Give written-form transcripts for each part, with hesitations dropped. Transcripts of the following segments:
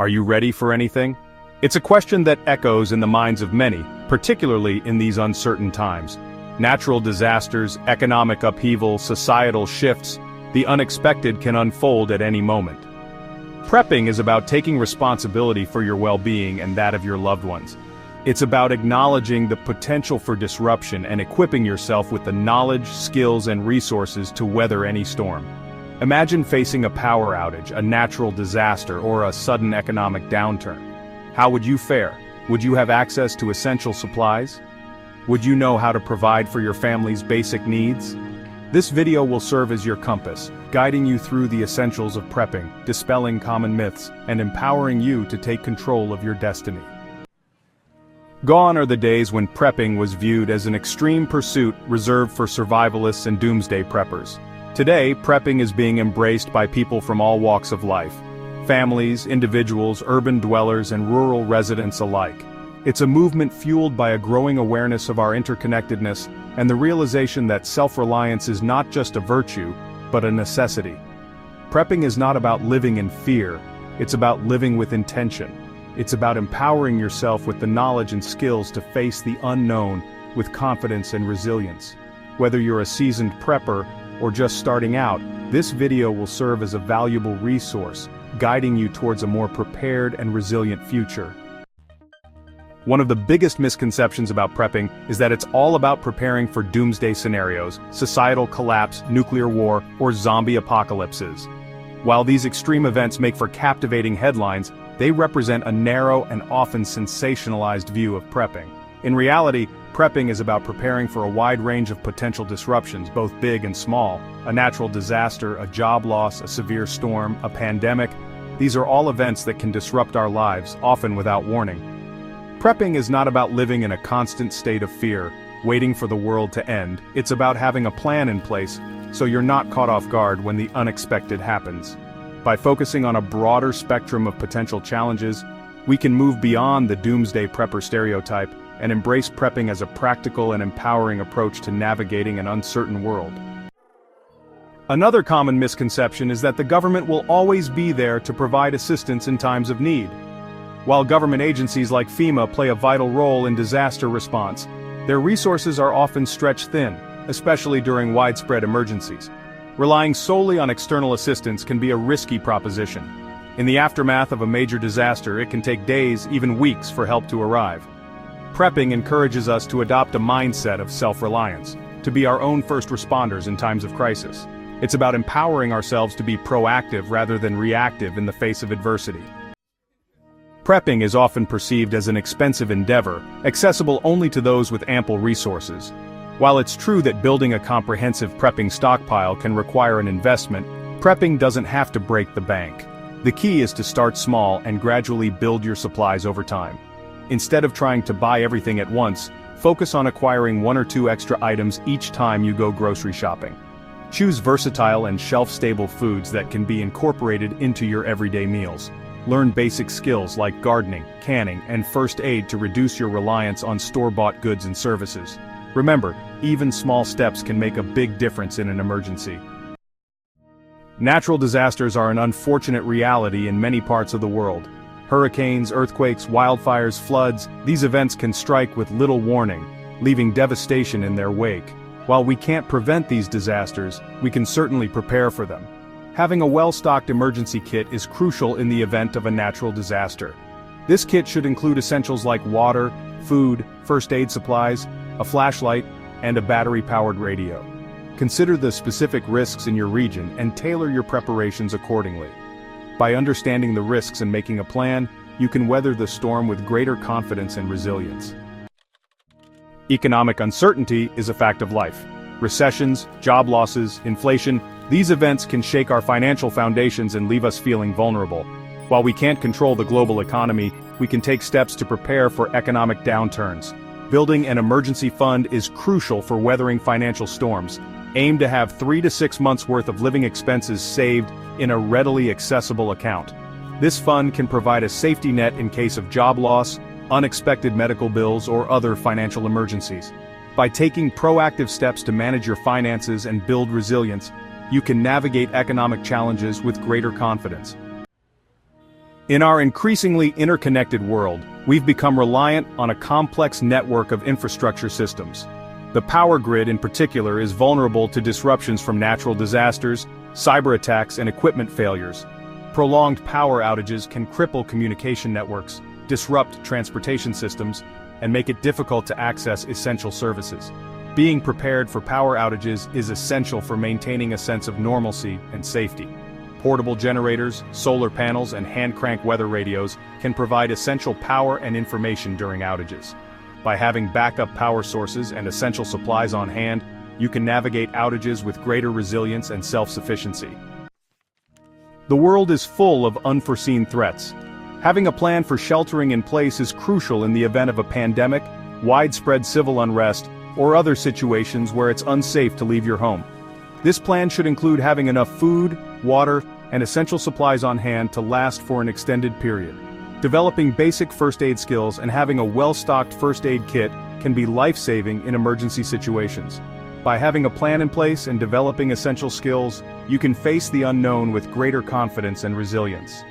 Are you ready for anything? It's a question that echoes in the minds of many, particularly in these uncertain times. Natural disasters, economic upheaval, societal shifts, the unexpected can unfold at any moment. Prepping is about taking responsibility for your well-being and that of your loved ones. It's about acknowledging the potential for disruption and equipping yourself with the knowledge, skills, and resources to weather any storm. Imagine facing a power outage, a natural disaster, or a sudden economic downturn. How would you fare? Would you have access to essential supplies? Would you know how to provide for your family's basic needs? This video will serve as your compass, guiding you through the essentials of prepping, dispelling common myths, and empowering you to take control of your destiny. Gone are the days when prepping was viewed as an extreme pursuit reserved for survivalists and doomsday preppers. Today, prepping is being embraced by people from all walks of life. Families, individuals, urban dwellers, and rural residents alike. It's a movement fueled by a growing awareness of our interconnectedness and the realization that self-reliance is not just a virtue, but a necessity. Prepping is not about living in fear, it's about living with intention. It's about empowering yourself with the knowledge and skills to face the unknown with confidence and resilience. Whether you're a seasoned prepper or just starting out, this video will serve as a valuable resource, guiding you towards a more prepared and resilient future. One of the biggest misconceptions about prepping is that it's all about preparing for doomsday scenarios, societal collapse, nuclear war, or zombie apocalypses. While these extreme events make for captivating headlines, they represent a narrow and often sensationalized view of prepping. In reality, prepping is about preparing for a wide range of potential disruptions, both big and small. A natural disaster, a job loss, a severe storm, a pandemic. These are all events that can disrupt our lives, often without warning. Prepping is not about living in a constant state of fear, waiting for the world to end. It's about having a plan in place, so you're not caught off guard when the unexpected happens. By focusing on a broader spectrum of potential challenges, we can move beyond the doomsday prepper stereotype and embrace prepping as a practical and empowering approach to navigating an uncertain world. Another common misconception is that the government will always be there to provide assistance in times of need. While government agencies like FEMA play a vital role in disaster response, their resources are often stretched thin, especially during widespread emergencies. Relying solely on external assistance can be a risky proposition. In the aftermath of a major disaster, it can take days, even weeks, for help to arrive. Prepping encourages us to adopt a mindset of self-reliance, to be our own first responders in times of crisis. It's about empowering ourselves to be proactive rather than reactive in the face of adversity. Prepping is often perceived as an expensive endeavor, accessible only to those with ample resources. While it's true that building a comprehensive prepping stockpile can require an investment, prepping doesn't have to break the bank. The key is to start small and gradually build your supplies over time. Instead of trying to buy everything at once, focus on acquiring 1 or 2 extra items each time you go grocery shopping. Choose versatile and shelf-stable foods that can be incorporated into your everyday meals. Learn basic skills like gardening, canning, and first aid to reduce your reliance on store-bought goods and services. Remember, even small steps can make a big difference in an emergency. Natural disasters are an unfortunate reality in many parts of the world. Hurricanes, earthquakes, wildfires, floods, these events can strike with little warning, leaving devastation in their wake. While we can't prevent these disasters, we can certainly prepare for them. Having a well-stocked emergency kit is crucial in the event of a natural disaster. This kit should include essentials like water, food, first aid supplies, a flashlight, and a battery-powered radio. Consider the specific risks in your region and tailor your preparations accordingly. By understanding the risks and making a plan, you can weather the storm with greater confidence and resilience. Economic uncertainty is a fact of life. Recessions, job losses, inflation, these events can shake our financial foundations and leave us feeling vulnerable. While we can't control the global economy, we can take steps to prepare for economic downturns. Building an emergency fund is crucial for weathering financial storms. Aim to have 3 to 6 months' worth of living expenses saved in a readily accessible account. This fund can provide a safety net in case of job loss, unexpected medical bills, or other financial emergencies. By taking proactive steps to manage your finances and build resilience, you can navigate economic challenges with greater confidence. In our increasingly interconnected world, we've become reliant on a complex network of infrastructure systems. The power grid in particular is vulnerable to disruptions from natural disasters, cyber attacks, and equipment failures. Prolonged power outages can cripple communication networks, disrupt transportation systems, and make it difficult to access essential services. Being prepared for power outages is essential for maintaining a sense of normalcy and safety. Portable generators, solar panels, and hand-crank weather radios can provide essential power and information during outages. By having backup power sources and essential supplies on hand, you can navigate outages with greater resilience and self-sufficiency. The world is full of unforeseen threats. Having a plan for sheltering in place is crucial in the event of a pandemic, widespread civil unrest, or other situations where it's unsafe to leave your home. This plan should include having enough food, water, and essential supplies on hand to last for an extended period. Developing basic first aid skills and having a well-stocked first aid kit can be life-saving in emergency situations. By having a plan in place and developing essential skills, you can face the unknown with greater confidence and resilience.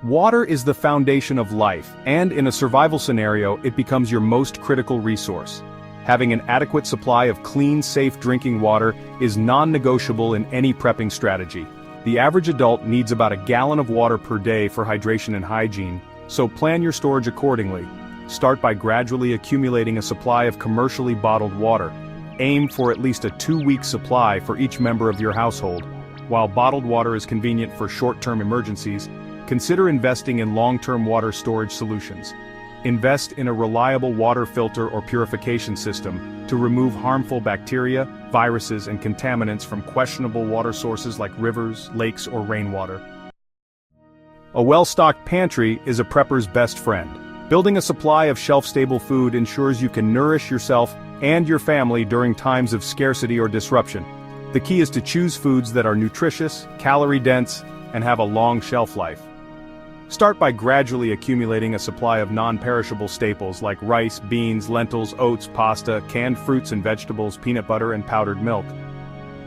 Water is the foundation of life, and in a survival scenario, it becomes your most critical resource. Having an adequate supply of clean, safe drinking water is non-negotiable in any prepping strategy. The average adult needs about a gallon of water per day for hydration and hygiene, so plan your storage accordingly. Start by gradually accumulating a supply of commercially bottled water. Aim for at least a 2-week supply for each member of your household. While bottled water is convenient for short-term emergencies, consider investing in long-term water storage solutions. Invest in a reliable water filter or purification system to remove harmful bacteria, viruses, and contaminants from questionable water sources like rivers, lakes, or rainwater. A well-stocked pantry is a prepper's best friend. Building a supply of shelf-stable food ensures you can nourish yourself and your family during times of scarcity or disruption. The key is to choose foods that are nutritious, calorie-dense, and have a long shelf life. Start by gradually accumulating a supply of non-perishable staples like rice, beans, lentils, oats, pasta, canned fruits and vegetables, peanut butter, and powdered milk.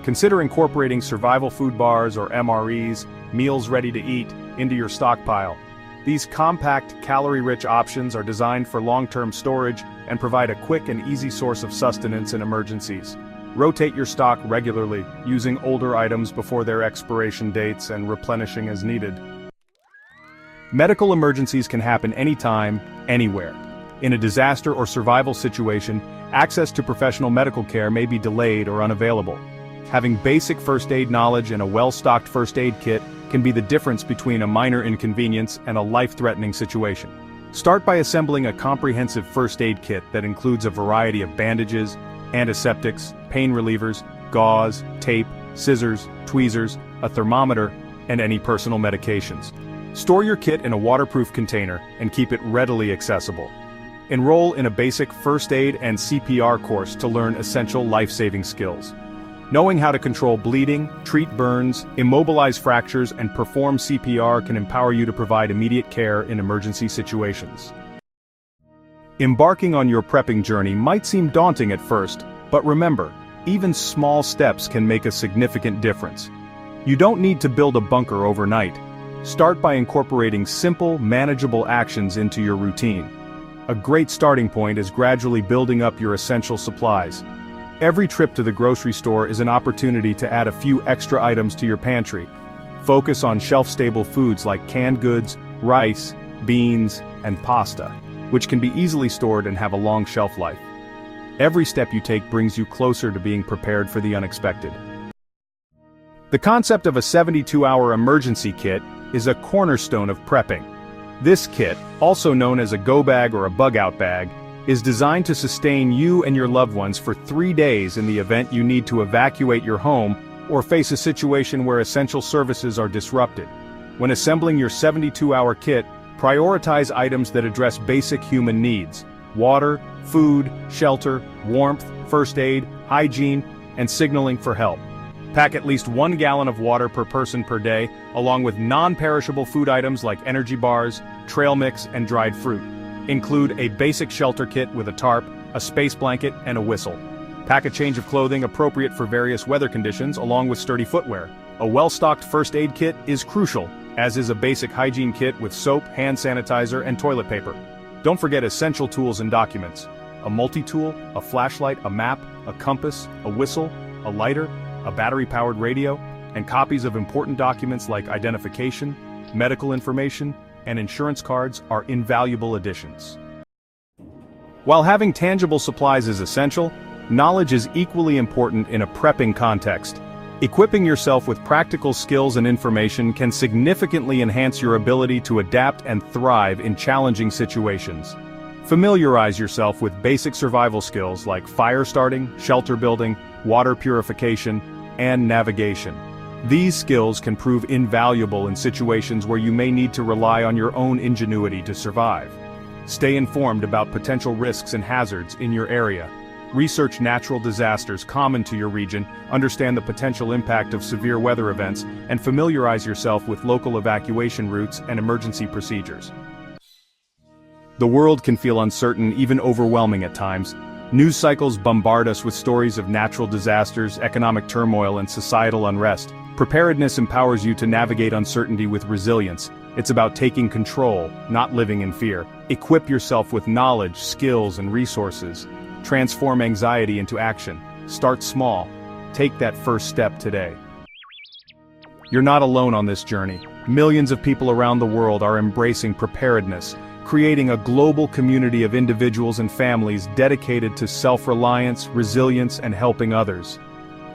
Consider incorporating survival food bars or MREs, meals ready to eat, into your stockpile. These compact, calorie-rich options are designed for long-term storage and provide a quick and easy source of sustenance in emergencies. Rotate your stock regularly, using older items before their expiration dates and replenishing as needed. Medical emergencies can happen anytime, anywhere. In a disaster or survival situation, access to professional medical care may be delayed or unavailable. Having basic first aid knowledge and a well-stocked first aid kit can be the difference between a minor inconvenience and a life-threatening situation. Start by assembling a comprehensive first aid kit that includes a variety of bandages, antiseptics, pain relievers, gauze, tape, scissors, tweezers, a thermometer, and any personal medications. Store your kit in a waterproof container and keep it readily accessible. Enroll in a basic first aid and CPR course to learn essential life-saving skills. Knowing how to control bleeding, treat burns, immobilize fractures, and perform CPR can empower you to provide immediate care in emergency situations. Embarking on your prepping journey might seem daunting at first, but remember, even small steps can make a significant difference. You don't need to build a bunker overnight. Start by incorporating simple, manageable actions into your routine. A great starting point is gradually building up your essential supplies. Every trip to the grocery store is an opportunity to add a few extra items to your pantry. Focus on shelf-stable foods like canned goods, rice, beans, and pasta, which can be easily stored and have a long shelf life. Every step you take brings you closer to being prepared for the unexpected. The concept of a 72-hour emergency kit is a cornerstone of prepping. This kit, also known as a go bag or a bug-out bag, is designed to sustain you and your loved ones for 3 days in the event you need to evacuate your home or face a situation where essential services are disrupted. When assembling your 72-hour kit, prioritize items that address basic human needs: water, food, shelter, warmth, first aid, hygiene, and signaling for help. Pack at least 1 gallon of water per person per day, along with non-perishable food items like energy bars, trail mix, and dried fruit. Include a basic shelter kit with a tarp, a space blanket, and a whistle. Pack a change of clothing appropriate for various weather conditions, along with sturdy footwear. A well-stocked first aid kit is crucial, as is a basic hygiene kit with soap, hand sanitizer, and toilet paper. Don't forget essential tools and documents: a multi-tool, a flashlight, a map, a compass, a whistle, a lighter, a battery-powered radio, and copies of important documents like identification, medical information, and insurance cards are invaluable additions. While having tangible supplies is essential, knowledge is equally important in a prepping context. Equipping yourself with practical skills and information can significantly enhance your ability to adapt and thrive in challenging situations. Familiarize yourself with basic survival skills like fire starting, shelter building, water purification, and navigation. These skills can prove invaluable in situations where you may need to rely on your own ingenuity to survive. Stay informed about potential risks and hazards in your area. Research natural disasters common to your region, understand the potential impact of severe weather events, and familiarize yourself with local evacuation routes and emergency procedures. The world can feel uncertain, even overwhelming at times. News cycles bombard us with stories of natural disasters, economic turmoil, and societal unrest. Preparedness empowers you to navigate uncertainty with resilience. It's about taking control, not living in fear. Equip yourself with knowledge, skills, and resources. Transform anxiety into action. Start small. Take that first step today. You're not alone on this journey. Millions of people around the world are embracing preparedness, creating a global community of individuals and families dedicated to self-reliance, resilience, and helping others.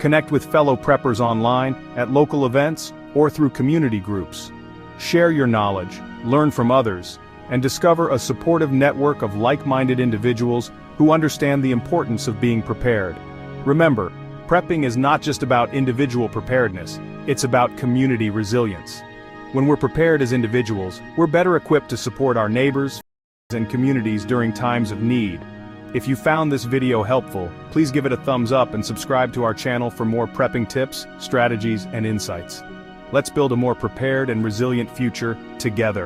Connect with fellow preppers online, at local events, or through community groups. Share your knowledge, learn from others, and discover a supportive network of like-minded individuals who understand the importance of being prepared. Remember, prepping is not just about individual preparedness, it's about community resilience. When we're prepared as individuals, we're better equipped to support our neighbors and communities during times of need. If you found this video helpful, please give it a thumbs up and subscribe to our channel for more prepping tips, strategies, and insights. Let's build a more prepared and resilient future together.